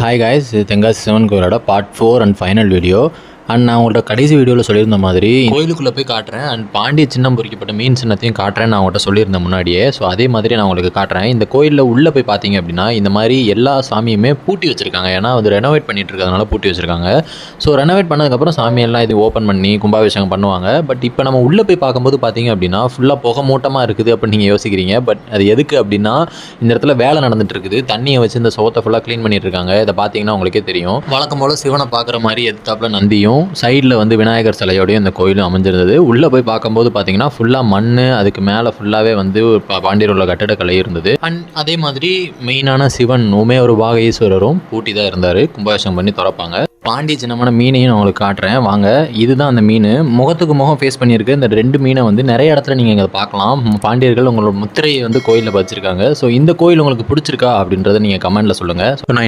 Hi guys, இது தென்காசி சிவன் கோயிலோட part 4 and final video. And நான் உங்கள்கிட்ட கடைசி வீடியோவில் சொல்லியிருந்த மாதிரி கோயிலுக்குள்ளே போய் காட்டுறேன். அண்ட் பாண்டிய சின்னம் பொறிக்கப்பட்ட மீன் சின்னத்தையும் காட்டுறேன் நான் உங்கள்கிட்ட சொல்லியிருந்தேன் முன்னாடியே. ஸோ அதே மாதிரி நான் உங்களுக்கு காட்டுறேன். இந்த கோயிலில் உள்ளே போய் பார்த்தீங்க அப்படின்னா இந்த மாதிரி எல்லா சாமியுமே பூட்டி வச்சுருக்காங்க. ஏன்னா அது ரெனோவேட் பண்ணிட்டு இருக்கிறதுனால பூட்டி வச்சுருக்காங்க. ஸோ ரெனோவேட் பண்ணதுக்கப்புறம் சாமியெல்லாம் இது ஓப்பன் பண்ணி கும்பாபிஷேகம் பண்ணுவாங்க. பட் இப்போ நம்ம உள்ளே போய் பார்க்கும்போது பார்த்தீங்க அப்படின்னா ஃபுல்லாக புகை மூட்டமாக இருக்குது அப்படின்னு நீங்கள் யோசிக்கிறீங்க. பட் அது எதுக்கு அப்படின்னா இந்த இடத்துல வேலை நடந்துட்டு இருக்குது. தண்ணியை வச்சு இந்த சோத்தை ஃபுல்லாக க்ளீன் பண்ணிட்டு இருக்காங்க. இதை பார்த்தீங்கன்னா உங்களுக்கே தெரியும். வழக்கம் போல் சிவனை பார்க்குற மாதிரி எதிர்த்தாப்புல நந்தியும் சைடில் வந்து விநாயகர் சிலையோடையும் இந்த கோயிலும் அமைஞ்சிருந்தது. உள்ளே போய் பார்க்கும்போது பார்த்தீங்கன்னா ஃபுல்லாக மண், அதுக்கு மேலே ஃபுல்லாகவே வந்து பாண்டியர் உள்ள கட்டடக்கலை இருந்தது. அண்ட் அதே மாதிரி மெயினான சிவன் உமையொரு பாகஈஸ்வரரும் பூட்டி தான் இருந்தார். கும்பாபிஷேகம் பண்ணி திறப்பாங்க. பாண்டிய சின்னமான மீனையும் நான் உங்களுக்கு காட்டுறேன் வாங்க. இதுதான் அந்த மீன். முகத்துக்கு முகம் ஃபேஸ் பண்ணியிருக்கு. இந்த 2 மீனை வந்து நிறைய இடத்துல நீங்கள் இங்கே பார்க்கலாம். பாண்டியர்கள் உங்களோட முத்திரையை வந்து கோயிலில் வச்சுருக்காங்க. ஸோ இந்த கோயில் உங்களுக்கு பிடிச்சிருக்கா அப்படின்றத நீங்கள் கமெண்ட்டில் சொல்லுங்கள். ஸோ நான்